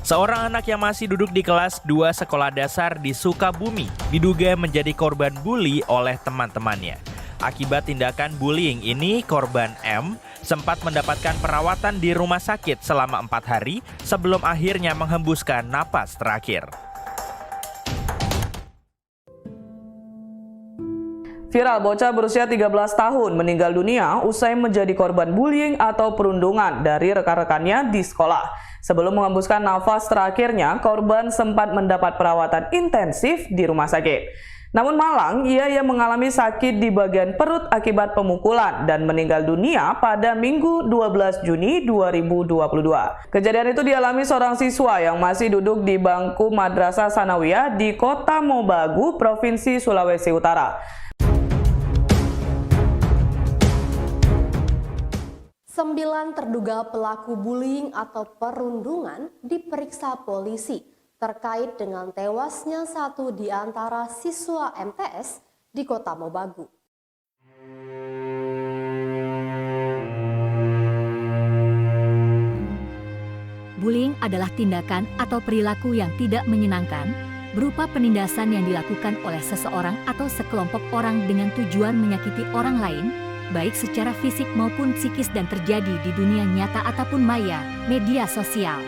Seorang anak yang masih duduk di kelas 2 sekolah dasar di Sukabumi diduga menjadi korban bully oleh teman-temannya. Akibat tindakan bullying ini, korban M sempat mendapatkan perawatan di rumah sakit selama 4 hari sebelum akhirnya menghembuskan napas terakhir. Viral, bocah berusia 13 tahun meninggal dunia usai menjadi korban bullying atau perundungan dari rekan-rekannya di sekolah. Sebelum menghembuskan nafas terakhirnya, korban sempat mendapat perawatan intensif di rumah sakit. Namun malang, ia yang mengalami sakit di bagian perut akibat pemukulan dan meninggal dunia pada Minggu 12 Juni 2022. Kejadian itu dialami seorang siswa yang masih duduk di bangku Madrasah Sanawiyah di Kota Mobagu, Provinsi Sulawesi Utara. 9 terduga pelaku bullying atau perundungan diperiksa polisi terkait dengan tewasnya satu di antara siswa MTS di Kota Mobagu. Bullying adalah tindakan atau perilaku yang tidak menyenangkan, berupa penindasan yang dilakukan oleh seseorang atau sekelompok orang dengan tujuan menyakiti orang lain, baik secara fisik maupun psikis, dan terjadi di dunia nyata ataupun maya, media sosial.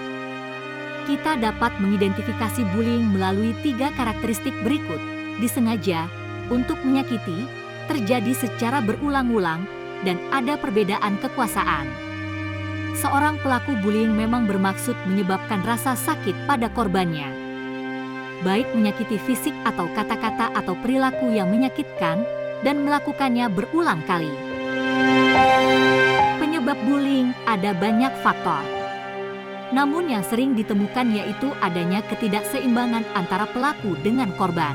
Kita dapat mengidentifikasi bullying melalui 3 karakteristik berikut: disengaja, untuk menyakiti, terjadi secara berulang-ulang, dan ada perbedaan kekuasaan. Seorang pelaku bullying memang bermaksud menyebabkan rasa sakit pada korbannya, baik menyakiti fisik atau kata-kata atau perilaku yang menyakitkan, dan melakukannya berulang kali. Penyebab bullying ada banyak faktor. Namun yang sering ditemukan yaitu adanya ketidakseimbangan antara pelaku dengan korban.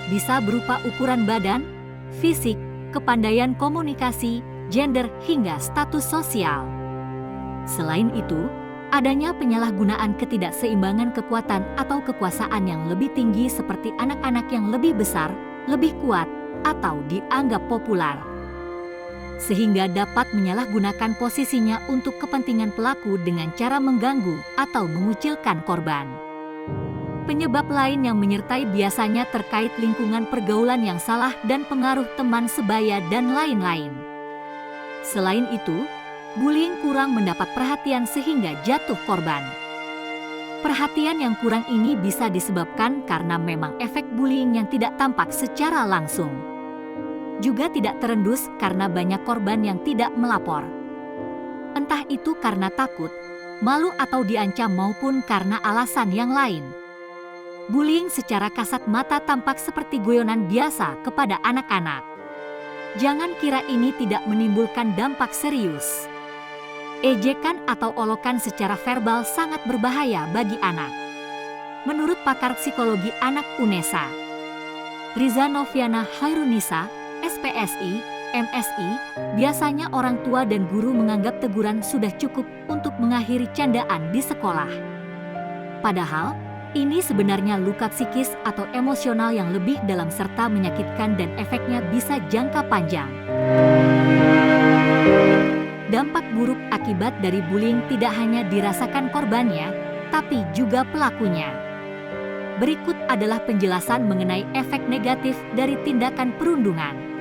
Bisa berupa ukuran badan, fisik, kepandaian komunikasi, gender, hingga status sosial. Selain itu, adanya penyalahgunaan ketidakseimbangan kekuatan atau kekuasaan yang lebih tinggi seperti anak-anak yang lebih besar, lebih kuat, atau dianggap populer, sehingga dapat menyalahgunakan posisinya untuk kepentingan pelaku dengan cara mengganggu atau mengucilkan korban. Penyebab lain yang menyertai biasanya terkait lingkungan pergaulan yang salah dan pengaruh teman sebaya dan lain-lain. Selain itu, bullying kurang mendapat perhatian sehingga jatuh korban. Perhatian yang kurang ini bisa disebabkan karena memang efek bullying yang tidak tampak secara langsung. Juga tidak terendus karena banyak korban yang tidak melapor. Entah itu karena takut, malu atau diancam maupun karena alasan yang lain. Bullying secara kasat mata tampak seperti guyonan biasa kepada anak-anak. Jangan kira ini tidak menimbulkan dampak serius. Ejekan atau olokan secara verbal sangat berbahaya bagi anak. Menurut pakar psikologi anak UNESA, Riza Noviana Hairunisa, SPSI, MSI, biasanya orang tua dan guru menganggap teguran sudah cukup untuk mengakhiri candaan di sekolah. Padahal, ini sebenarnya luka psikis atau emosional yang lebih dalam serta menyakitkan dan efeknya bisa jangka panjang. Dampak buruk akibat dari bullying tidak hanya dirasakan korbannya, tapi juga pelakunya. Berikut adalah penjelasan mengenai efek negatif dari tindakan perundungan.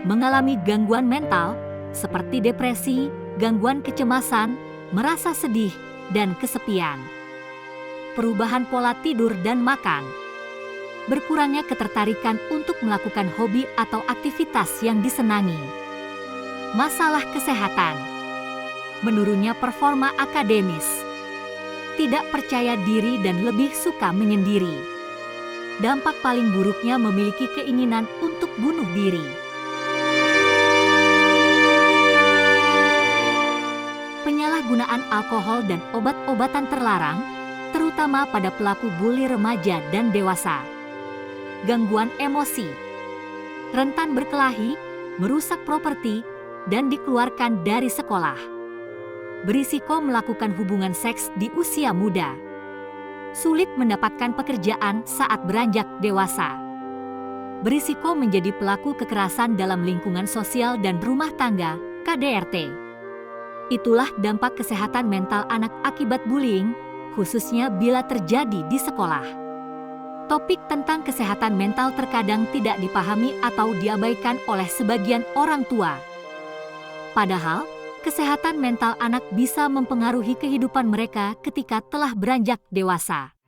Mengalami gangguan mental seperti depresi, gangguan kecemasan, merasa sedih, dan kesepian. Perubahan pola tidur dan makan. Berkurangnya ketertarikan untuk melakukan hobi atau aktivitas yang disenangi. Masalah kesehatan. Menurunnya performa akademis. Tidak percaya diri dan lebih suka menyendiri. Dampak paling buruknya memiliki keinginan untuk bunuh diri. Penyalahgunaan alkohol dan obat-obatan terlarang, terutama pada pelaku bully remaja dan dewasa. Gangguan emosi, rentan berkelahi, merusak properti, dan dikeluarkan dari sekolah. Berisiko melakukan hubungan seks di usia muda. Sulit mendapatkan pekerjaan saat beranjak dewasa. Berisiko menjadi pelaku kekerasan dalam lingkungan sosial dan rumah tangga, KDRT. Itulah dampak kesehatan mental anak akibat bullying, khususnya bila terjadi di sekolah. Topik tentang kesehatan mental terkadang tidak dipahami atau diabaikan oleh sebagian orang tua. Padahal, kesehatan mental anak bisa mempengaruhi kehidupan mereka ketika telah beranjak dewasa.